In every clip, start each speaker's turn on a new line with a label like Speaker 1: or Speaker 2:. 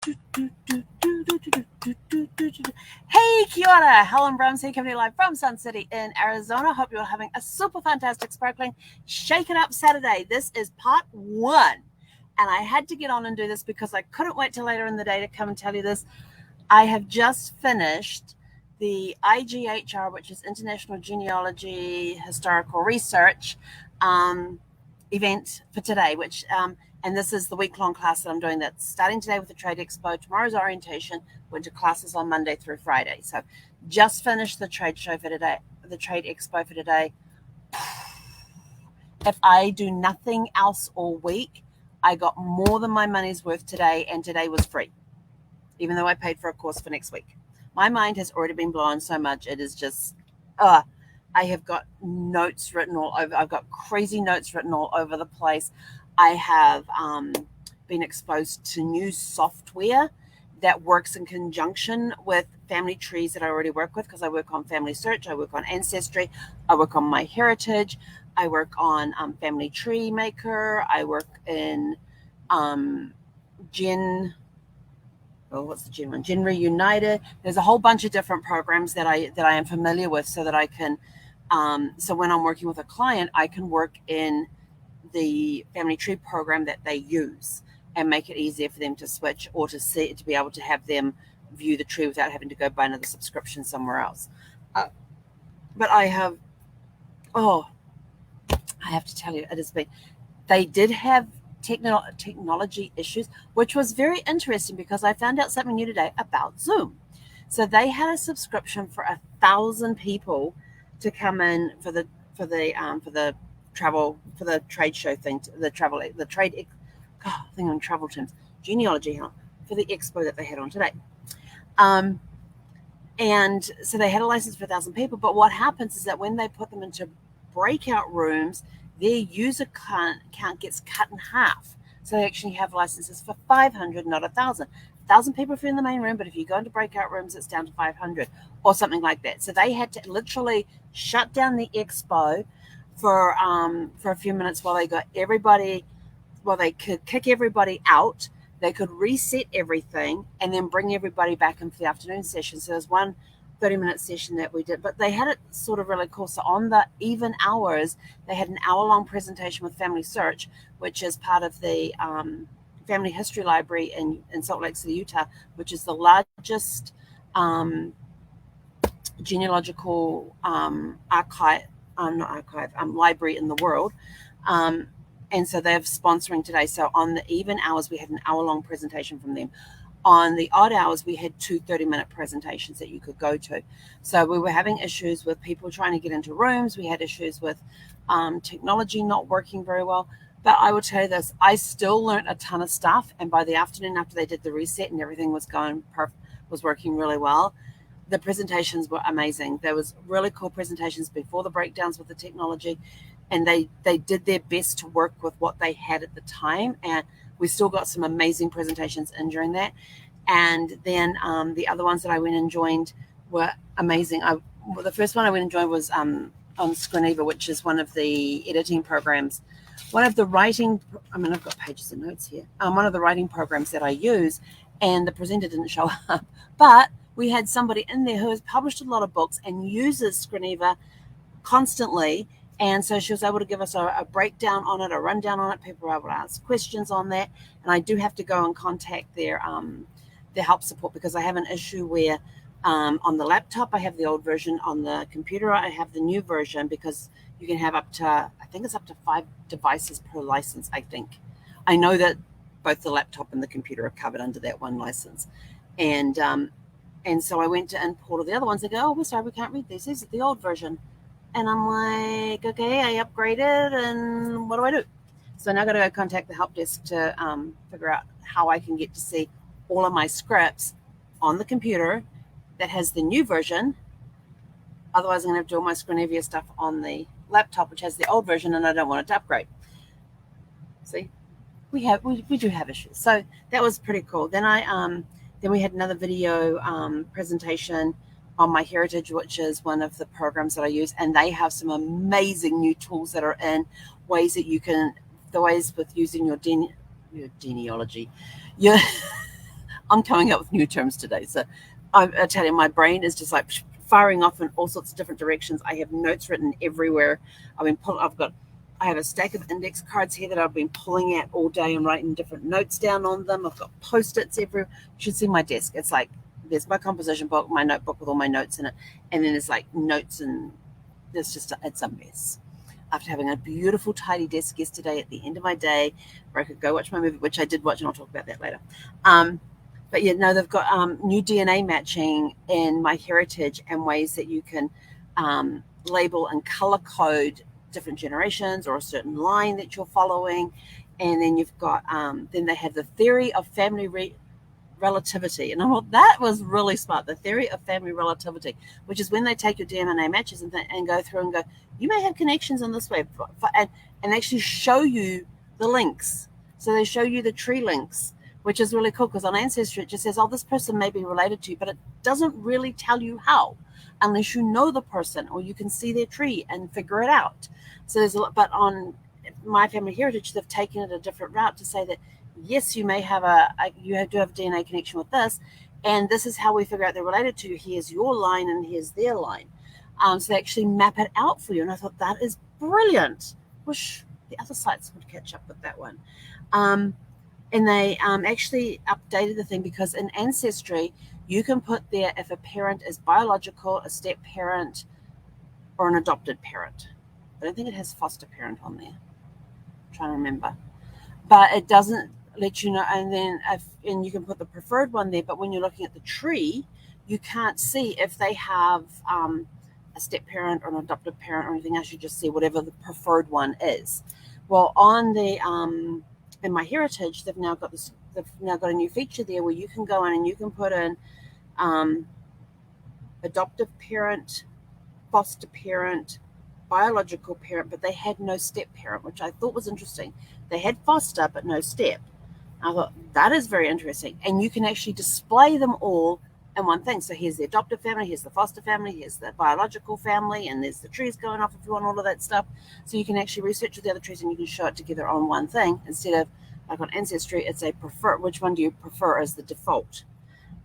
Speaker 1: Hey, kia ora. Helen Brahms here, coming live from Sun City in Arizona. Hope you're having a super fantastic, sparkling, shake it up Saturday. This is part 1. And I had to get on and do this because I couldn't wait till later in the day to come and tell you this. I have just finished the IGHR, which is International Genealogy Historical Research event for today, which and this is the week-long class that I'm doing that's starting today with the Trade Expo. Tomorrow's orientation, winter classes on Monday through Friday. So just finished the trade show for today, the Trade Expo for today. If I do nothing else all week, I got more than my money's worth today, and today was free, even though I paid for a course for next week. My mind has already been blown so much. It is just, I have got notes written all over. I've got crazy notes written all over the place. I have been exposed to new software that works in conjunction with family trees that I already work with, because I work on Family Search, I work on Ancestry, I work on MyHeritage, I work on Family Tree Maker, I work in what's the Gen one? Gen Reunited. There's a whole bunch of different programs that I am familiar with, so that I can, so when I'm working with a client, I can work in the family tree program that they use and make it easier for them to switch, or to see, to be able to have them view the tree without having to go buy another subscription somewhere else. But I have, I have to tell you, it has been, they did have technology issues, which was very interesting because I found out something new today about Zoom. So they had a subscription for 1,000 people to come in for the trade show thing, thing on travel terms, genealogy, for the expo that they had on today. And so they had a license for 1,000 people, but what happens is that when they put them into breakout rooms, their user count gets cut in half. So they actually have licenses for 500, not 1,000. 1,000 people if you're in the main room, but if you go into breakout rooms, it's down to 500 or something like that. So they had to literally shut down the expo for a few minutes while they got everybody, while they could kick everybody out. They could reset everything and then bring everybody back in for the afternoon session. So there's one 30-minute session that we did, but they had it sort of really cool. So on the even hours, they had an hour-long presentation with Family Search, which is part of the Family History Library in Salt Lake City, Utah, which is the largest genealogical library in the world. And so they're sponsoring today. So on the even hours, we had an hour-long presentation from them. On the odd hours, we had 2 30-minute presentations that you could go to. So we were having issues with people trying to get into rooms. We had issues with technology not working very well. But I will tell you this, I still learned a ton of stuff. And by the afternoon, after they did the reset and everything was working really well, the presentations were amazing. There was really cool presentations before the breakdowns with the technology. And they did their best to work with what they had at the time. And we still got some amazing presentations in during that. And then the other ones that I went and joined were amazing. The first one I went and joined was on Scriniva, which is one of the editing programs. One of the writing, I've got pages of notes here. One of the writing programs that I use, and the presenter didn't show up. But we had somebody in there who has published a lot of books and uses Scriniva constantly. And so she was able to give us a breakdown on it, a rundown on it. People were able to ask questions on that. And I do have to go and contact their help support, because I have an issue where on the laptop, I have the old version. On the computer, I have the new version, because you can have up to 5 devices per license, I think. I know that both the laptop and the computer are covered under that one license. And so I went to import all the other ones. They go, oh, we're sorry, we can't read these. These are the old version. And I'm like, okay, I upgraded, and what do I do? So now I got to go contact the help desk to figure out how I can get to see all of my scripts on the computer that has the new version. Otherwise, I'm going to have to do all my Scriniva stuff on the laptop, which has the old version, and I don't want it to upgrade. See, we do have issues. So that was pretty cool. Then then we had another video presentation on MyHeritage, which is one of the programs that I use, and they have some amazing new tools that are in ways that you can, the ways with using your genealogy. I'm coming up with new terms today. So I tell you, my brain is just like firing off in all sorts of different directions. I have notes written everywhere. I have a stack of index cards here that I've been pulling at all day and writing different notes down on them. I've got Post-its everywhere. You should see my desk. It's like there's my composition book, my notebook with all my notes in it, and then there's like notes, and it's a mess. After having a beautiful, tidy desk yesterday at the end of my day, where I could go watch my movie, which I did watch, and I'll talk about that later. But yeah, no, they've got new DNA matching in MyHeritage and ways that you can label and color code different generations or a certain line that you're following. And then you've got, then they have the theory of family relativity. And I thought that was really smart, the theory of family relativity, which is when they take your DNA matches and go through and go, you may have connections in this way, and actually show you the links. So they show you the tree links, which is really cool, because on Ancestry it just says, oh, this person may be related to you, but it doesn't really tell you how, unless you know the person or you can see their tree and figure it out. So there's a lot, but on My Family Heritage, they've taken it a different route to say that, yes, you may have you do have a DNA connection with this, and this is how we figure out they're related to you. Here's your line and here's their line. So they actually map it out for you, and I thought that is brilliant. Wish the other sites would catch up with that one. And they actually updated the thing, because in Ancestry, you can put there if a parent is biological, a step parent, or an adopted parent. I don't think it has foster parent on there. I'm trying to remember. But it doesn't let you know. And then and you can put the preferred one there, but when you're looking at the tree, you can't see if they have a step parent or an adopted parent or anything else. You just see whatever the preferred one is. Well, on the in MyHeritage, they've now got a new feature there where you can go in and you can put in adoptive parent, foster parent, biological parent, but they had no step parent, which I thought was interesting. They had foster but no step. I thought that is very interesting, and you can actually display them all in one thing. So here's the adoptive family, here's the foster family, here's the biological family, and there's the trees going off if you want all of that stuff. So you can actually research the other trees and you can show it together on one thing, instead of like on Ancestry, it's a prefer. Which one do you prefer as the default?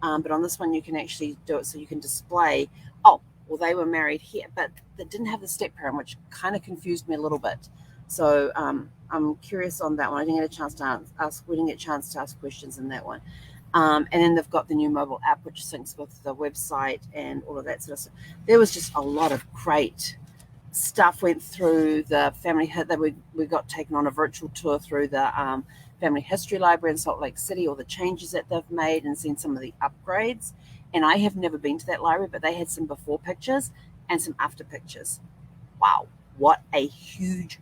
Speaker 1: But on this one, you can actually do it so you can display, oh, well, they were married here, but they didn't have the step parent, which kind of confused me a little bit. So I'm curious on that one. I didn't get a chance to ask. We didn't get a chance to ask questions in that one. And then they've got the new mobile app, which syncs with the website and all of that sort of stuff. There was just a lot of great stuff. Went through the family that we got taken on a virtual tour through the Family History Library in Salt Lake City, all the changes that they've made, and seen some of the upgrades. And I have never been to that library, but they had some before pictures and some after pictures. Wow, what a huge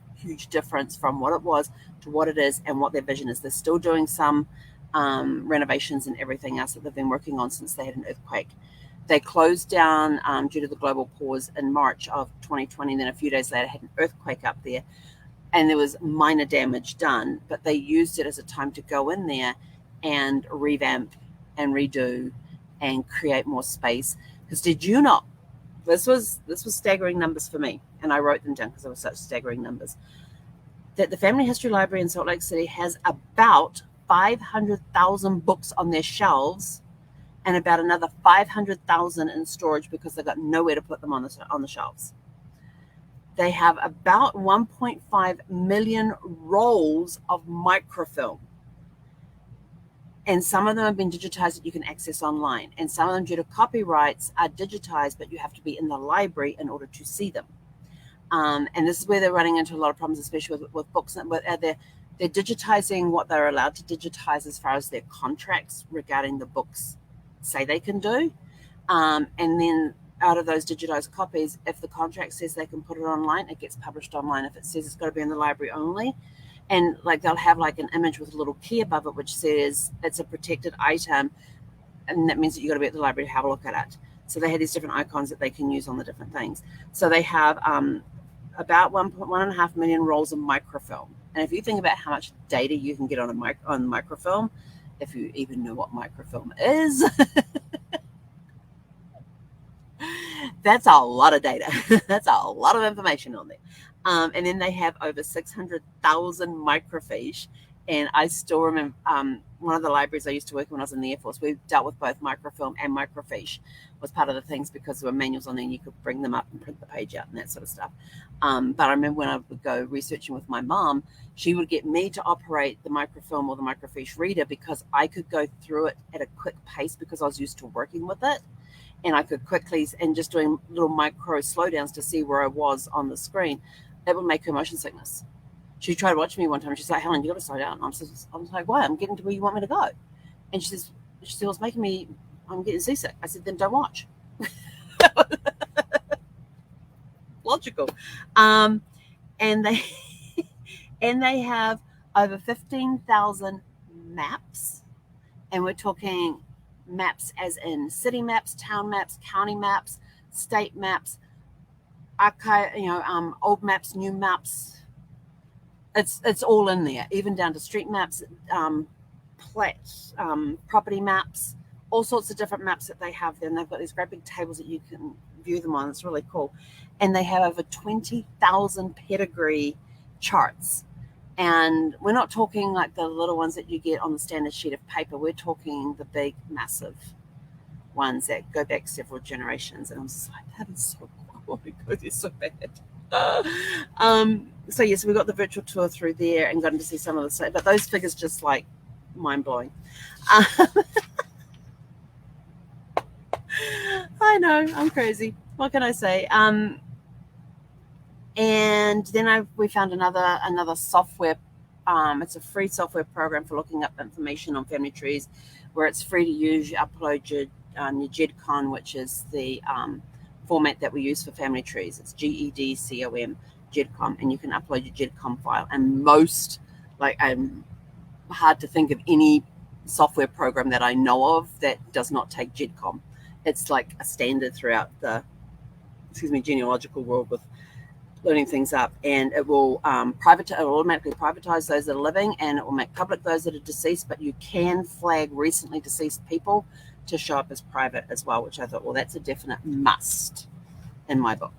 Speaker 1: difference from what it was to what it is and what their vision is. They're still doing some renovations and everything else that they've been working on since they had an earthquake. They closed down due to the global pause in March of 2020, and then a few days later had an earthquake up there, and there was minor damage done, but they used it as a time to go in there and revamp and redo and create more space. Because did you know, this was staggering numbers for me, and I wrote them down because they were such staggering numbers, that the Family History Library in Salt Lake City has about 500,000 books on their shelves and about another 500,000 in storage because they've got nowhere to put them on the shelves. They have about 1.5 million rolls of microfilm. And some of them have been digitized that you can access online. And some of them, due to copyrights, are digitized, but you have to be in the library in order to see them. And this is where they're running into a lot of problems, especially with books. They're digitizing what they're allowed to digitize as far as their contracts regarding the books say they can do. And then out of those digitized copies, if the contract says they can put it online, it gets published online. If it says it's got to be in the library only, and like they'll have like an image with a little key above it which says it's a protected item, and that means that you've got to be at the library to have a look at it. So they have these different icons that they can use on the different things. So they have about 1.5 million rolls of microfilm. And if you think about how much data you can get on microfilm, if you even know what microfilm is, that's a lot of data. That's a lot of information on there. And then they have over 600,000 microfiche And I still remember one of the libraries I used to work in when I was in the Air Force, we dealt with both microfilm and microfiche was part of the things because there were manuals on there and you could bring them up and print the page out and that sort of stuff. But I remember when I would go researching with my mom, she would get me to operate the microfilm or the microfiche reader because I could go through it at a quick pace because I was used to working with it. And I could quickly, and just doing little micro slowdowns to see where I was on the screen, it would make her motion sickness. She tried to watch me one time. She's like, Helen, you got to slow down. I was like, why? I'm getting to where you want me to go. And she says, it's making me, I'm getting seasick. I said, then don't watch. Logical. And they have over 15,000 maps. And we're talking maps as in city maps, town maps, county maps, state maps, old maps, new maps. It's all in there, even down to street maps, property maps, all sorts of different maps that they have there. And they've got these great big tables that you can view them on. It's really cool. And they have over 20,000 pedigree charts. And we're not talking like the little ones that you get on the standard sheet of paper. We're talking the big, massive ones that go back several generations. And I was just like, that is so cool because it's so bad. So yes, we got the virtual tour through there and got to see some of the stuff, but those figures just like mind-blowing. I know, I'm crazy. What can I say? And then we found another software. It's a free software program for looking up information on family trees, where it's free to use. You upload your GEDCOM, which is the format that we use for family trees. It's GEDCOM, GEDCOM, and you can upload your GEDCOM file. And I'm hard to think of any software program that I know of that does not take GEDCOM. It's like a standard throughout the genealogical world with loading things up, and it will automatically privatize those that are living, and it will make public those that are deceased, but you can flag recently deceased people to show up as private as well, which I thought, well, that's a definite must in my book.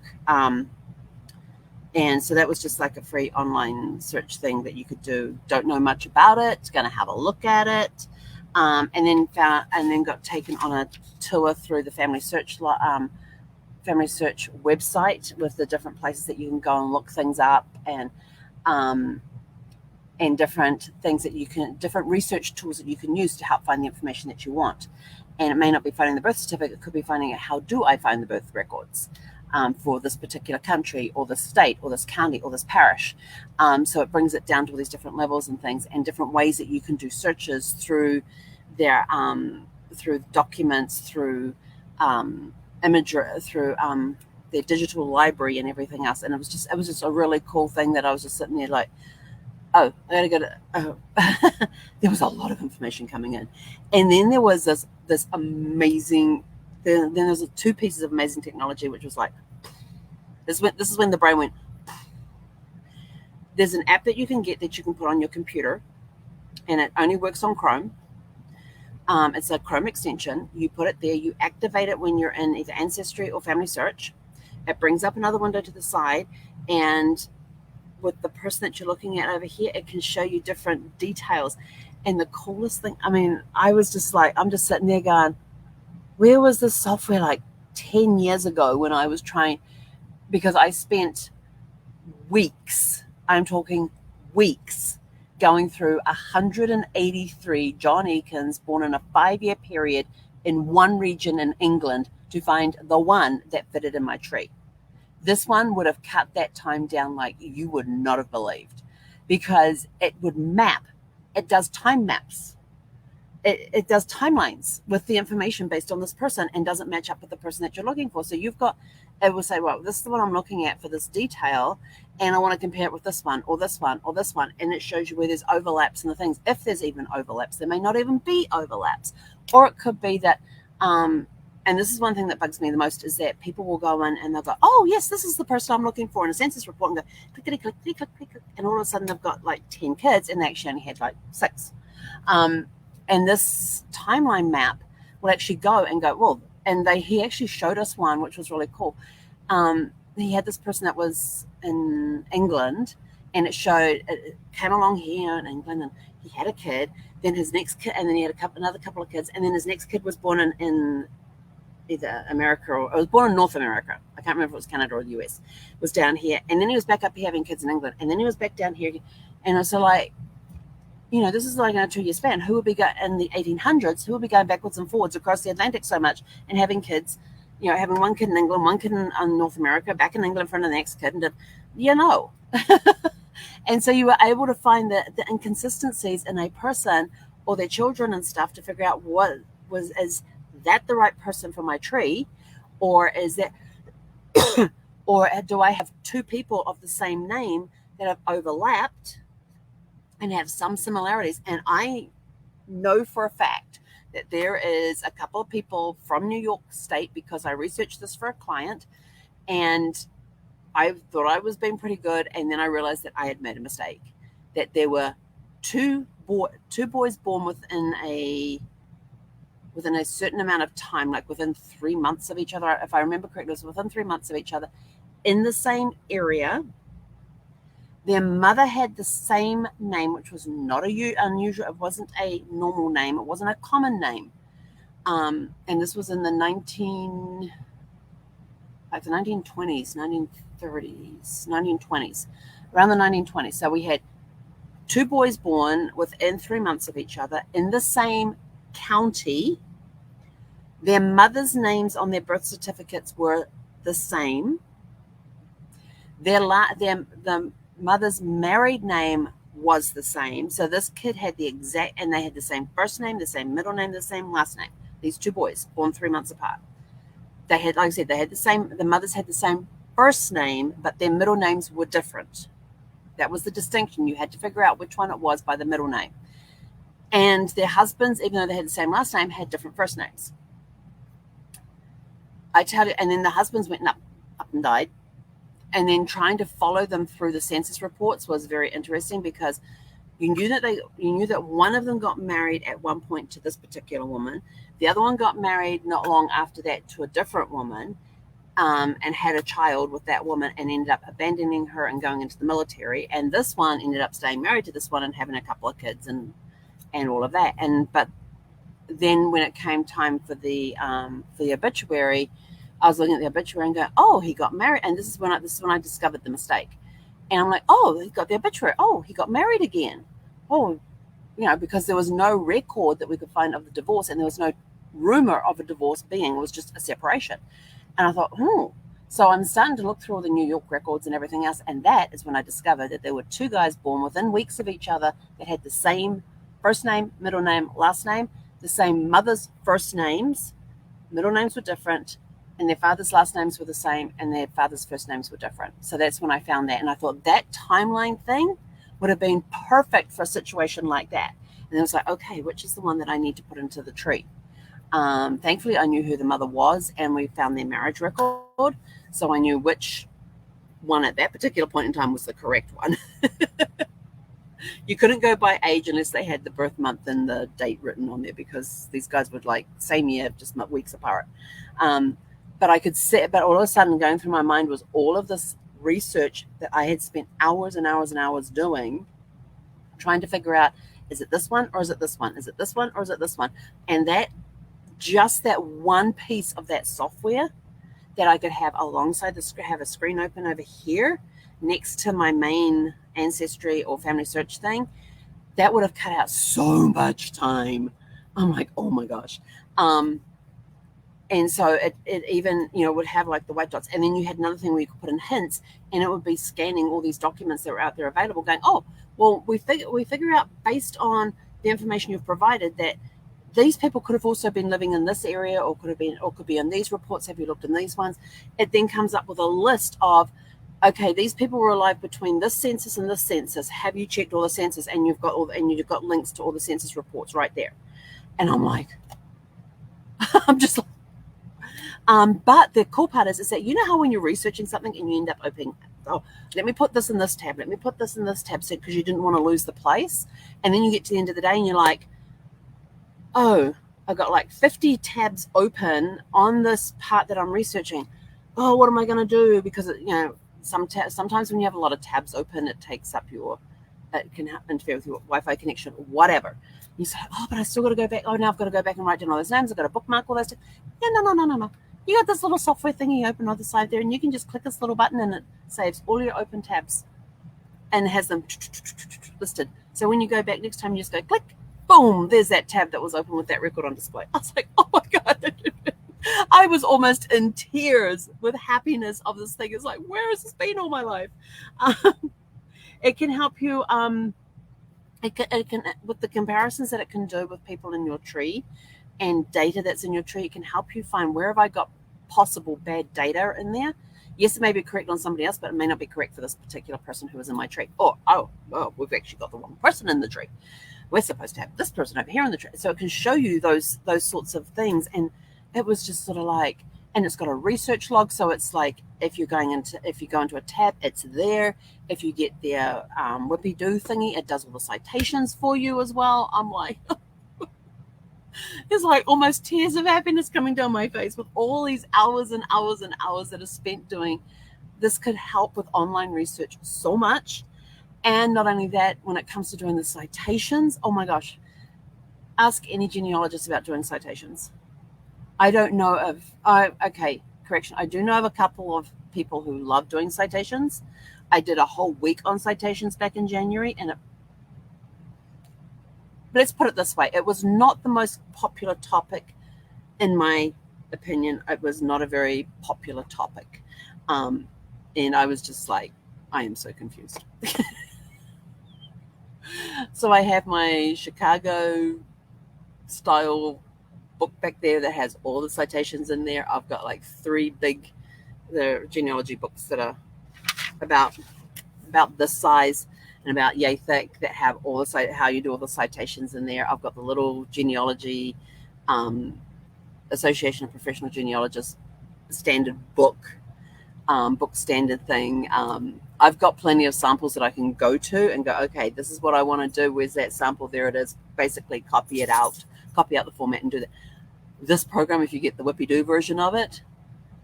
Speaker 1: And so that was just like a free online search thing that you could do. Don't know much about it, going to have a look at it, and then got taken on a tour through the Family Search website with the different places that you can go and look things up, and different things that different research tools that you can use to help find the information that you want. And it may not be finding the birth certificate, it could be finding out how do I find the birth records for this particular country or this state or this county or this parish. So it brings it down to all these different levels and things, and different ways that you can do searches through their through documents, through imagery, through their digital library and everything else. And it was just a really cool thing that I was just sitting there like, oh, I gotta go to, there was a lot of information coming in. And then there was this amazing, then there's two pieces of amazing technology, which was like, this is when the brain went. There's an app that you can get that you can put on your computer, and it only works on Chrome. It's a Chrome extension. You put it there, you activate it when you're in either Ancestry or Family Search. It brings up another window to the side, and with the person that you're looking at over here, it can show you different details. And the coolest thing, I was just like, I'm just sitting there going, where was this software like 10 years ago when I was trying, because I spent weeks, I'm talking weeks, going through 183 John Eakins born in a 5-year period in one region in England to find the one that fitted in my tree. This one would have cut that time down like you would not have believed, because it would map. It does time maps. It does timelines with the information based on this person and doesn't match up with the person that you're looking for. So it will say, well, this is the one I'm looking at for this detail, and I want to compare it with this one or this one or this one. And it shows you where there's overlaps in the things. If there's even overlaps, there may not even be overlaps. Or it could be that, and this is one thing that bugs me the most, is that people will go in and they'll go, oh, yes, this is the person I'm looking for in a census report, and go clickety click, click, click, click, click, and all of a sudden they've got like 10 kids, and they actually only had like 6. And this timeline map will actually go, well, and he actually showed us one, which was really cool. He had this person that was in England, and it showed it came along here in England, and he had a kid. Then his next kid, and then he had another couple of kids, and then his next kid was born in either America or it was born in North America. I can't remember if it was Canada or the US. It was down here, and then he was back up here having kids in England, and then he was back down here, and I was like, this is like in a 2-year span. Who would be in the 1800s? Who would be going backwards and forwards across the Atlantic so much and having kids? Having one kid in England, one kid in North America, back in England in front of the next kid, and and so you were able to find the inconsistencies in a person or their children and stuff to figure out is that the right person for my tree, or is that, or do I have two people of the same name that have overlapped and have some similarities? And I know for a fact that there is a couple of people from New York State, because I researched this for a client, and I thought I was being pretty good, and then I realized that I had made a mistake, that there were two boys born within a certain amount of time, like within 3 months of each other. If I remember correctly, it was within 3 months of each other in the same area. Their mother had the same name, which was not unusual. It wasn't a normal name. It wasn't a common name. And this was in the 1920s, 1930s, 1920s, around the 1920s. So we had two boys born within 3 months of each other in the same county. Their mothers' names on their birth certificates were the same. The mother's married name was the same. So this kid had and they had the same first name, the same middle name, the same last name. These two boys born 3 months apart. They had, like I said, the mothers had the same first name, but their middle names were different. That was the distinction. You had to figure out which one it was by the middle name. And their husbands, even though they had the same last name, had different first names. I tell you, and then the husbands went up and died. And then trying to follow them through the census reports was very interesting, because you knew that one of them got married at one point to this particular woman. The other one got married not long after that to a different woman, and had a child with that woman, and ended up abandoning her and going into the military. And this one ended up staying married to this one and having a couple of kids and all of that. But then when it came time for the obituary, I was looking at the obituary and going, oh, he got married. And this is when I discovered the mistake. And I'm like, oh, he got the obituary. Oh, he got married again. Oh, because there was no record that we could find of the divorce, and there was no rumor of a divorce being. It was just a separation. And I thought, So I'm starting to look through all the New York records and everything else. And that is when I discovered that there were two guys born within weeks of each other that had the same first name, middle name, last name, the same mother's first names. Middle names were different, and their father's last names were the same, and their father's first names were different. So that's when I found that. And I thought that timeline thing would have been perfect for a situation like that. And I was like, okay, which is the one that I need to put into the tree? Thankfully, I knew who the mother was, and we found their marriage record. So I knew which one at that particular point in time was the correct one. You couldn't go by age unless they had the birth month and the date written on there, because these guys would same year, just weeks apart. But I could see, but all of a sudden going through my mind was all of this research that I had spent hours and hours and hours doing, trying to figure out, is it this one or is it this one? Is it this one or is it this one? And that one piece of that software that I could have alongside have a screen open over here next to my main ancestry or family search thing, that would have cut out so much time. I'm like, oh my gosh. And so it even, would have the white dots. And then you had another thing where you could put in hints, and it would be scanning all these documents that were out there available, going, oh, well, we figure out based on the information you've provided that these people could have also been living in this area, or could be in these reports. Have you looked in these ones? It then comes up with a list of, okay, these people were alive between this census and this census. Have you checked all the census? And you've got links to all the census reports right there. And I'm like, I'm just like, but the cool part is that, how when you're researching something and you end up opening, oh, let me put this in this tab, let me put this in this tab, so because you didn't want to lose the place. And then you get to the end of the day and you're like, oh, I've got 50 tabs open on this part that I'm researching. Oh, what am I going to do? Because, sometimes when you have a lot of tabs open, it takes up it can interfere with your Wi-Fi connection, whatever. You say, oh, but I still got to go back. Oh, now I've got to go back and write down all those names. I've got to bookmark all those things. Yeah, no. You got this little software thingy open on the side there, and you can just click this little button, and it saves all your open tabs and has them listed. So when you go back next time, you just go click, boom, there's that tab that was open with that record on display. I was like, oh my God. I was almost in tears with happiness of this thing. It's like, where has this been all my life? It can help you, it can, with the comparisons that it can do with people in your tree and data that's in your tree, it can help you find where have I got possible bad data in there. Yes, it may be correct on somebody else, but it may not be correct for this particular person who is in my tree. Or, we've actually got the wrong person in the tree. We're supposed to have this person over here in the tree. So it can show you those sorts of things. And it was just sort of like, and it's got a research log. So it's like, if you go into a tab, it's there. If you get their whippy-doo thingy, it does all the citations for you as well. I'm like, there's like almost tears of happiness coming down my face with all these hours and hours and hours that are spent doing. This could help with online research so much. And not only that, when it comes to doing the citations, oh my gosh, ask any genealogist about doing citations. I don't know of, I do know of a couple of people who love doing citations. I did a whole week on citations back in January, and let's put it this way, it was not the most popular topic, in my opinion. It was not a very popular topic. And I was just like, I am so confused. So I have my Chicago style book back there that has all the citations in there. I've got like 3 big genealogy books that are about this size and about yay thick that have all the how you do all the citations in there. I've got the little genealogy Association of Professional Genealogists standard book standard thing. I've got plenty of samples that I can go to and go, okay, this is what I want to do. Where's that sample? There it is. Basically copy out the format and do that. This program, if you get the whippy-doo version of it,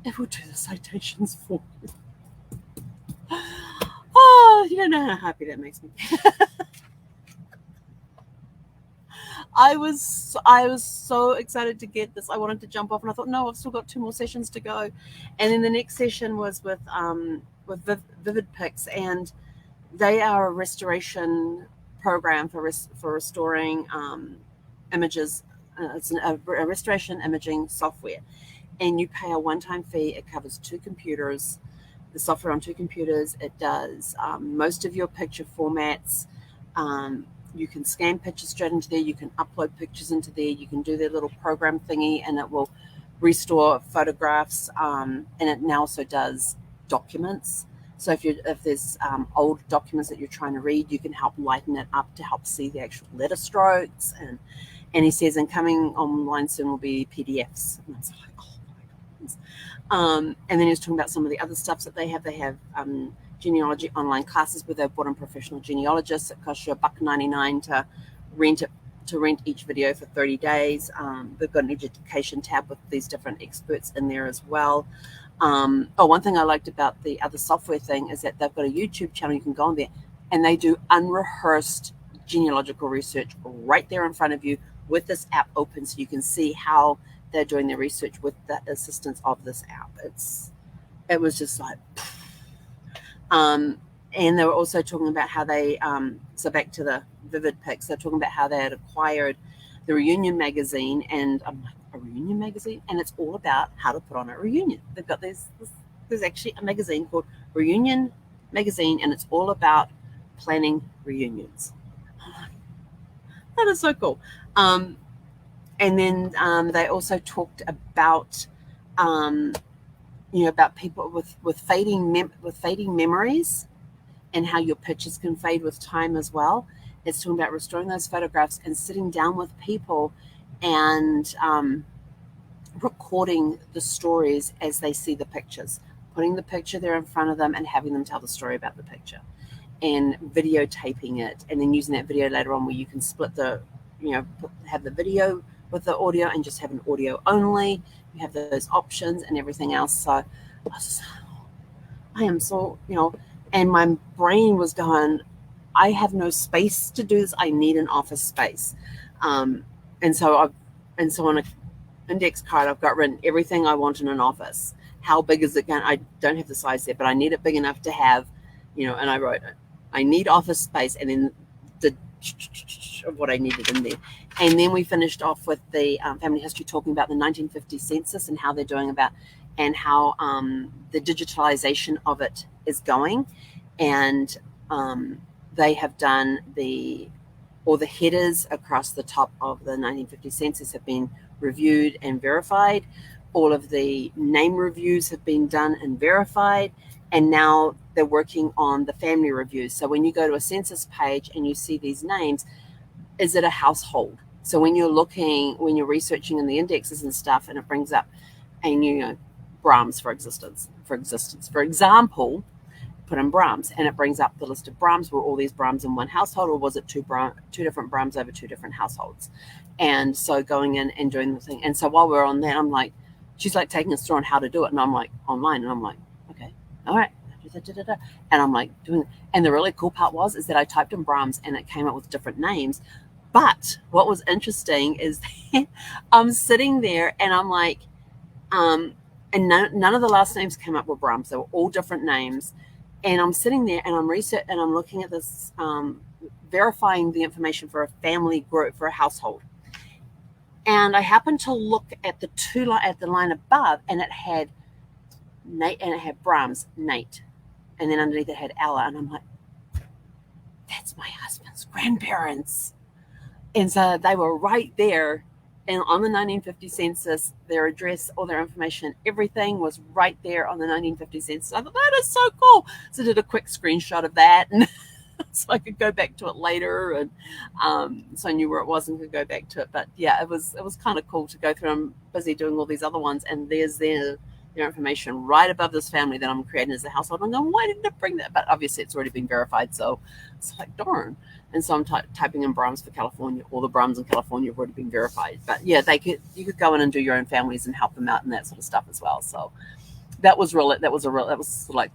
Speaker 1: it will do the citations for you. Oh, you don't know how happy that makes me. I was so excited to get this. I wanted to jump off, and I thought, no, I've still got 2 more sessions to go. And then the next session was with Vivid Pics, and they are a restoration program for restoring images. It's a restoration imaging software, and you pay a one-time fee. It covers 2 computers, the software on 2 computers. It does most of your picture formats. You can scan pictures straight into there. You can upload pictures into there. You can do their little program thingy, and it will restore photographs. And it now also does documents. So if there's old documents that you're trying to read, you can help lighten it up to help see the actual letter strokes. And he says, and coming online soon will be PDFs. And I was like, oh my goodness. And then he was talking about some of the other stuff that they have. They have genealogy online classes where they've brought in professional genealogists. It costs you $1.99 to rent each video for 30 days. They've got an education tab with these different experts in there as well. One thing I liked about the other software thing is that they've got a YouTube channel. You can go on there, and they do unrehearsed genealogical research right there in front of you with this app open, so you can see how they're doing their research with the assistance of this app. It was just like, and they were also talking about how they, so back to the Vivid Pics, they're talking about how they had acquired the Reunion magazine, and I'm like, a reunion magazine? And it's all about how to put on a reunion. They've got there's actually a magazine called Reunion Magazine, and it's all about planning reunions. That is so cool. And then they also talked about, about people with fading memories, and how your pictures can fade with time as well. It's talking about restoring those photographs and sitting down with people and recording the stories as they see the pictures, putting the picture there in front of them and having them tell the story about the picture, and videotaping it, and then using that video later on where you can split have the video with the audio and just have an audio only. You have those options and everything else. So I am so, and my brain was going, I have no space to do this. I need an office space. And so on an index card, I've got written everything I want in an office. How big is it going? I don't have the size there, but I need it big enough to have, and I wrote, I need office space, and then the of what I needed in there. And then we finished off with the family history, talking about the 1950 census and how they're doing and how the digitalization of it is going. And they have done all the headers across the top of the 1950 census have been reviewed and verified. All of the name reviews have been done and verified. And now they're working on the family reviews. So when you go to a census page and you see these names, is it a household? So when you're researching in the indexes and stuff, and it brings up, and Brahms for example, put in Brahms, and it brings up the list of Brahms. Were all these Brahms in one household, or was it two different Brahms over two different households? And so going in and doing the thing. And so while we're on that, I'm like, she's like taking us through on how to do it, and I'm like online, and I'm like, okay, all right. And I'm like doing it. And the really cool part is that I typed in Brahms and it came up with different names. But what was interesting is that I'm sitting there and I'm like, and none of the last names came up with Brahms. They were all different names. And I'm sitting there and I'm and I'm looking at this, verifying the information for a family group, for a household. And I happened to look at the line above, and it had Nate, and it had Brahms, Nate. And then underneath it had Ella. And I'm like, that's my husband's grandparents. And so they were right there. And on the 1950 census, their address, all their information, everything was right there on the 1950 census. I thought, that is so cool. So I did a quick screenshot of that, and so I could go back to it later. And so I knew where it was and could go back to it. But yeah, it was kind of cool to go through. I'm busy doing all these other ones, and there's their information right above this family that I'm creating as a household. I'm going, why didn't it bring that? But obviously it's already been verified, so it's like, darn. And so I'm typing in Brahms for California. All the Brahms in California have already been verified. But yeah, you could go in and do your own families and help them out and that sort of stuff as well. So that was like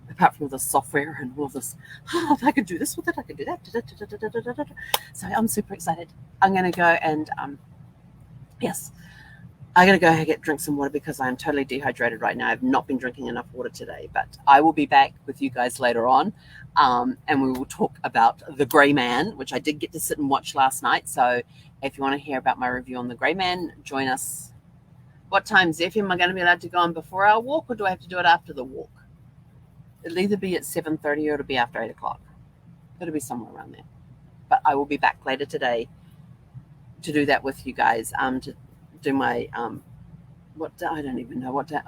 Speaker 1: apart from the software and all this, I could do this with it, I could do that. So I'm super excited. I'm going to go and yes, I got to go drink some water because I'm totally dehydrated right now. I've not been drinking enough water today, but I will be back with you guys later on, and we will talk about The Gray Man, which I did get to sit and watch last night. So if you want to hear about my review on The Gray Man, join us. What time, Zeph, am I going to be allowed to go on before our walk, or do I have to do it after the walk? It'll either be at 7:30 or it'll be after 8 o'clock. It'll be somewhere around there. But I will be back later today to do that with you guys, to do my I don't even know what day.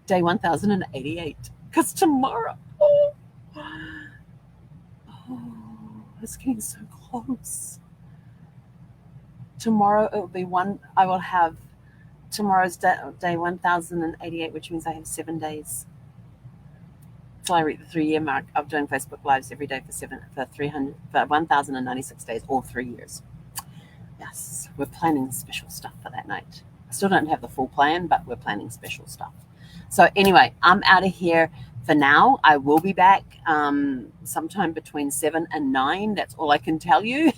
Speaker 1: Day 1088, because tomorrow it's getting so close. Tomorrow it will be I will have tomorrow's day 1088, which means I have 7 days till I reach the 3-year mark of doing Facebook Lives every day for 1096 days, all 3 years. Yes, we're planning special stuff for that night. I still don't have the full plan, but we're planning special stuff. So anyway, I'm out of here for now. I will be back sometime between 7 and 9. That's all I can tell you.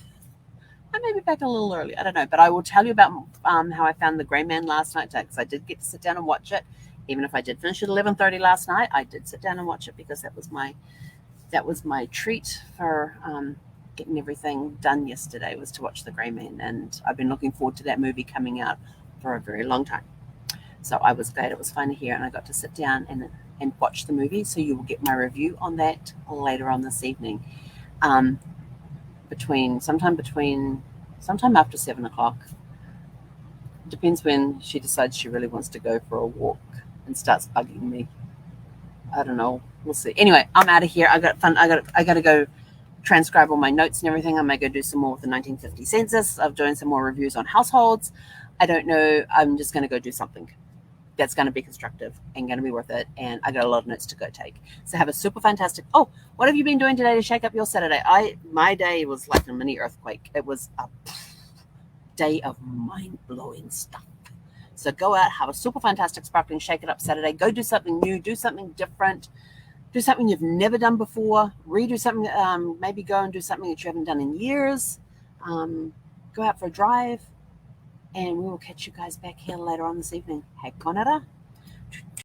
Speaker 1: I may be back a little early. I don't know. But I will tell you about how I found The Gray Man last night, because I did get to sit down and watch it. Even if I did finish at 11:30 last night, I did sit down and watch it because that was my treat for getting everything done yesterday, was to watch The Gray Man. And I've been looking forward to that movie coming out for a very long time. So I was glad it was fun here, and I got to sit down and watch the movie. So you will get my review on that later on this evening. Sometime after 7 o'clock. Depends when she decides she really wants to go for a walk and starts bugging me. I don't know. We'll see. Anyway, I'm out of here. I got to go transcribe all my notes and everything. I may go do some more with the 1950 census. I'm doing some more reviews on households. I don't know. I'm just going to go do something that's going to be constructive and going to be worth it. And I got a lot of notes to go take. So have a super fantastic. Oh, what have you been doing today to shake up your Saturday? My day was like a mini earthquake. It was a day of mind-blowing stuff. So go out, have a super fantastic sparkling shake it up Saturday. Go do something new, do something different. do something you've never done before, redo something, maybe go and do something that you haven't done in years, go out for a drive, and we will catch you guys back here later on this evening. Hei konara.